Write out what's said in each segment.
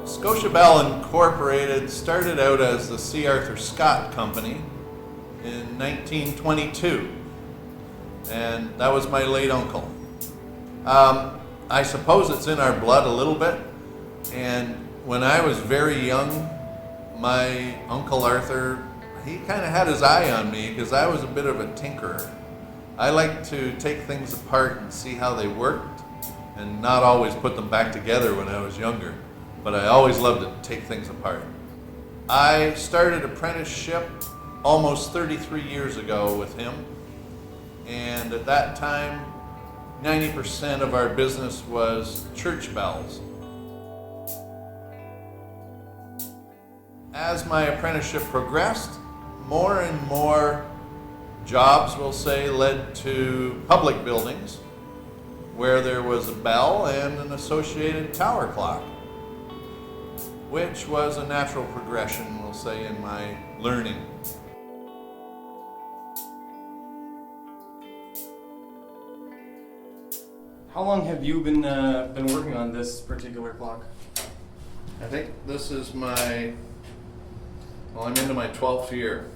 Scotia Bell Incorporated started out as the C. Arthur Scott Company in 1922, and that was my late uncle. I suppose it's in our blood a little bit, and when I was very young, my Uncle Arthur, he kind of had his eye on me because I was a bit of a tinkerer. I liked to take things apart and see how they worked and not always put them back together when I was younger, but I always loved to take things apart. I started apprenticeship almost 33 years ago with him, and at that time 90% of our business was church bells. As my apprenticeship progressed, more and more jobs, we'll say, led to public buildings where there was a bell and an associated tower clock, which was a natural progression, we'll say, in my learning. How long have you been working on this particular clock? I think this is I'm into my 12th year,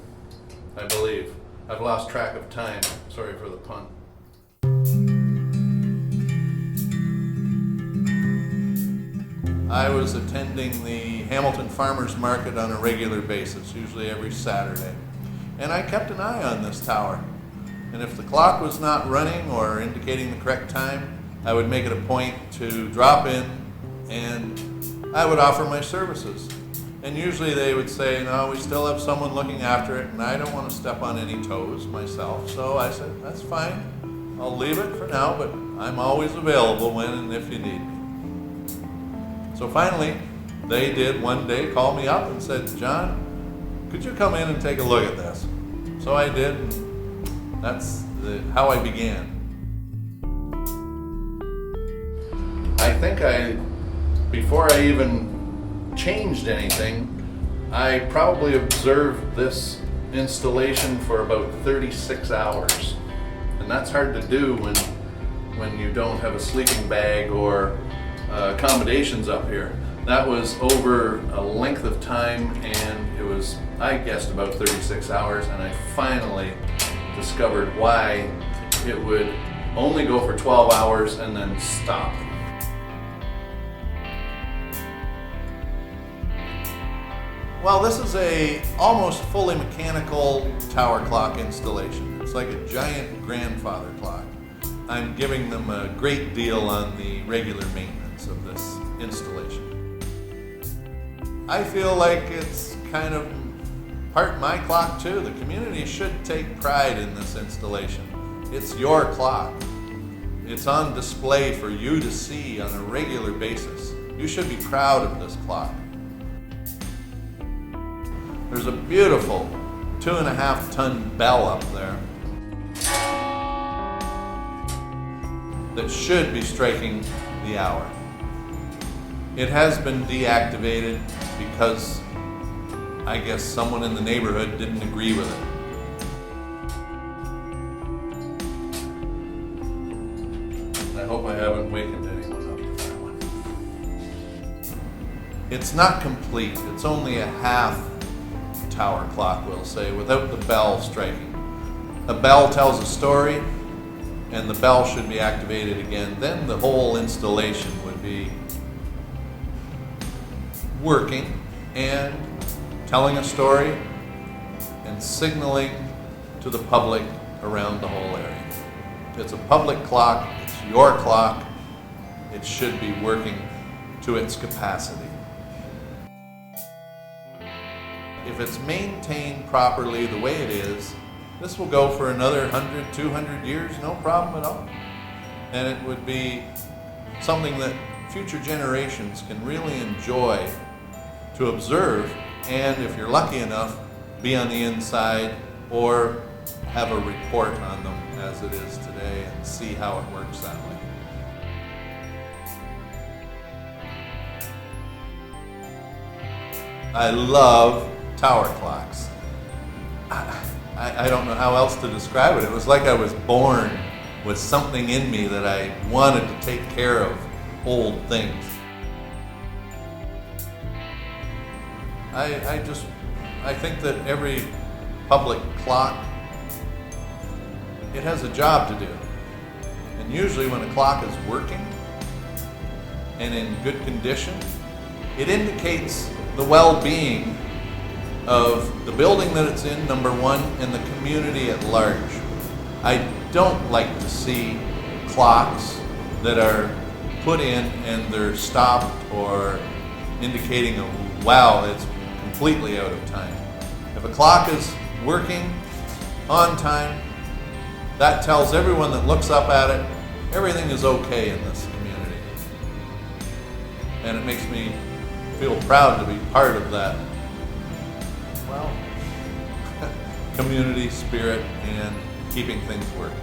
I believe. I've lost track of time, sorry for the pun. I was attending the Hamilton Farmers Market on a regular basis, usually every Saturday. And I kept an eye on this tower. And if the clock was not running or indicating the correct time, I would make it a point to drop in and I would offer my services. And usually they would say, no, we still have someone looking after it, and I don't want to step on any toes myself. So I said, that's fine. I'll leave it for now, but I'm always available when and if you need me. So finally, they did one day call me up and said, John, could you come in and take a look at this? So I did, and that's how I began. I think before I even changed anything, I probably observed this installation for about 36 hours. And that's hard to do when you don't have a sleeping bag or accommodations up here. That was over a length of time, and it was, I guessed, about 36 hours, and I finally discovered why it would only go for 12 hours and then stop. Well, this is a almost fully mechanical tower clock installation. It's like a giant grandfather clock. I'm giving them a great deal on the regular maintenance of this installation. I feel like it's kind of part my clock too. The community should take pride in this installation. It's your clock. It's on display for you to see on a regular basis. You should be proud of this clock. There's a beautiful 2.5-ton bell up there that should be striking the hour. It has been deactivated because I guess someone in the neighborhood didn't agree with it. I hope I haven't wakened anyone up with that one. It's not complete. It's only a half tower clock, we'll say, without the bell striking. A bell tells a story, and the bell should be activated again. Then the whole installation would be working and telling a story and signaling to the public around the whole area. It's a public clock, it's your clock, it should be working to its capacity. If it's maintained properly the way it is, this will go for another 100, 200 years, no problem at all. And it would be something that future generations can really enjoy to observe, and if you're lucky enough, be on the inside or have a report on them as it is today and see how it works that way. I love tower clocks. I don't know how else to describe it. It was like I was born with something in me that I wanted to take care of old things. I think that every public clock, it has a job to do. And usually when a clock is working and in good condition, it indicates the well-being of the building that it's in, number one, and the community at large. I don't like to see clocks that are put in and they're stopped or indicating wow, it's completely out of time. If a clock is working on time, that tells everyone that looks up at it, everything is okay in this community. And it makes me feel proud to be part of that, well, community spirit and keeping things working.